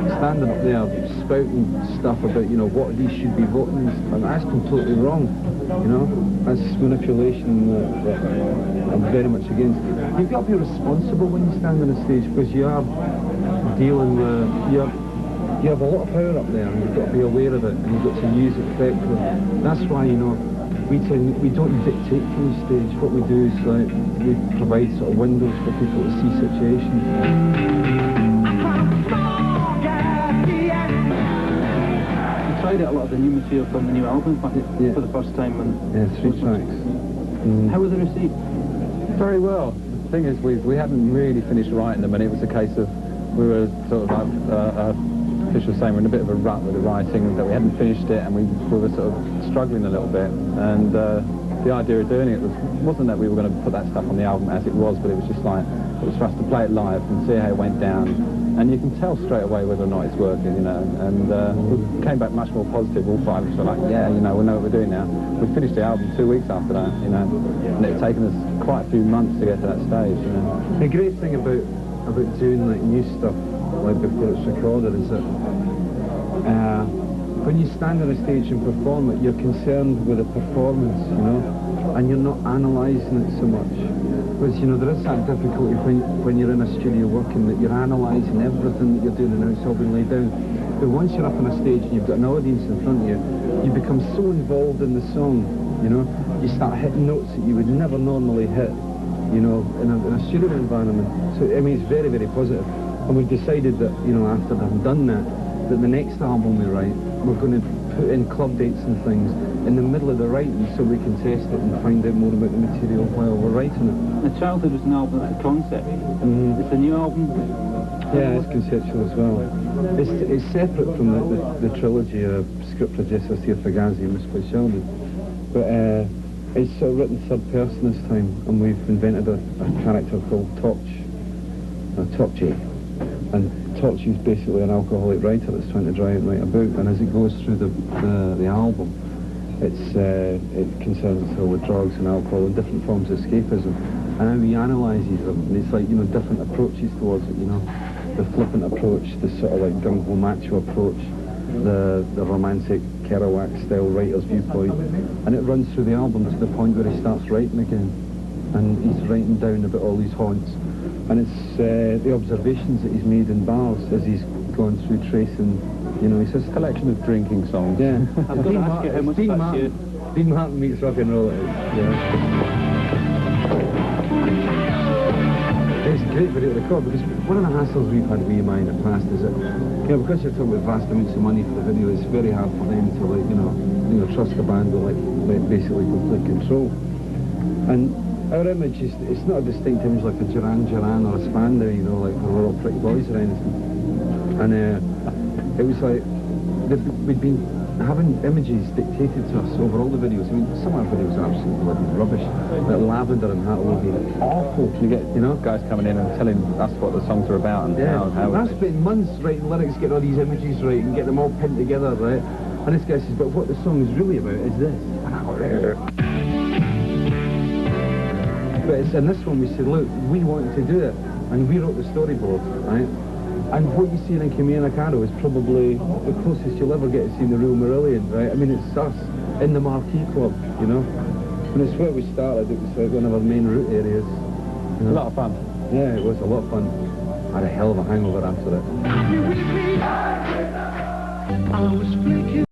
standing up there spouting stuff about, you know, what these should be voting, and that's completely wrong, you know. That's manipulation that I'm very much against. You've got to be responsible when you stand on a stage, because you are dealing with, you have a lot of power up there, and you've got to be aware of it, and you've got to use it effectively. That's why, you know, we don't dictate from the stage. What we do is, like, we provide sort of windows for people to see situations. Tried out a lot of the new material from the new album for the first time. Yeah, 3 tracks. How were they received? Very well. The thing is, we hadn't really finished writing them, and it was a case of, we were sort of like, Fish was saying, we're in a bit of a rut with the writing, that we hadn't finished it, and we were sort of struggling a little bit. And the idea of doing it wasn't that we were going to put that stuff on the album as it was, but it was just like, it was for us to play it live and see how it went down. And you can tell straight away whether or not it's working, you know. And we came back much more positive, all 5 of us were like, yeah, you know, we know what we're doing now. We finished the album 2 weeks after that, you know, and it's taken us quite a few months to get to that stage, you know. The great thing about doing like new stuff, like before it's recorded, is that when you stand on a stage and perform it, you're concerned with the performance, you know, and you're not analysing it so much. Because, you know, there is that difficulty when you're in a studio working, that you're analysing everything that you're doing and how it's all been laid down. But once you're up on a stage and you've got an audience in front of you, you become so involved in the song, you know, you start hitting notes that you would never normally hit, you know, in a studio environment. So, I mean, it's very, very positive. And we've decided that, you know, after having done that the next album we write, we're going to put in club dates and things in the middle of the writing, so we can test it and find out more about the material while we're writing it. The Childhood was an album that's a concept. It's a new album. Yeah, it's conceptual as well. It's separate from the trilogy of script producers here for Gazi and Miss Childhood. But it's sort of written third person this time, and we've invented a character called Torchy. And Torchy is basically an alcoholic writer that's trying to write a book, and as it goes through the album, it concerns itself with drugs and alcohol and different forms of escapism, and how he analyses them. And it's like, you know, different approaches towards it, you know, the flippant approach, the sort of like gung-ho macho approach, the romantic Kerouac style writer's viewpoint, and it runs through the album to the point where he starts writing again, and he's writing down about all these haunts. And it's the observations that he's made in bars as he's gone through tracing, you know, it's a collection of drinking songs. Yeah. I've got to ask you how much that's you. Dean Martin meets rock and roll, it is, yeah. It's a great video to record, because one of the hassles we've had with EMI in the past is that, you know, because you're talking about vast amounts of money for the video, it's very hard for them to, like, you know, trust the band with, like basically complete control. And our image is, it's not a distinct image like a Duran Duran or a Spandau, you know, like we're all pretty boys or anything. And it was like, we'd been having images dictated to us over all the videos. I mean, some of our videos are absolutely bloody rubbish. Like Lavender and Hat will be awful. You get, you know, guys coming in and telling us what the songs are about and how I've spent months writing lyrics, getting all these images right and getting them all pinned together, right? And this guy says, but what the song is really about is this. And I go, but it's in this one we said, look, we wanted to do it, and we wrote the storyboard, right? And what you see in Camille Nakano is probably the closest you'll ever get to seeing the real Marillion, right? I mean, it's us in the Marquee Club, you know? And it's where we started. It was like one of our main route areas. You know? A lot of fun. Yeah, it was a lot of fun. I had a hell of a hangover after it.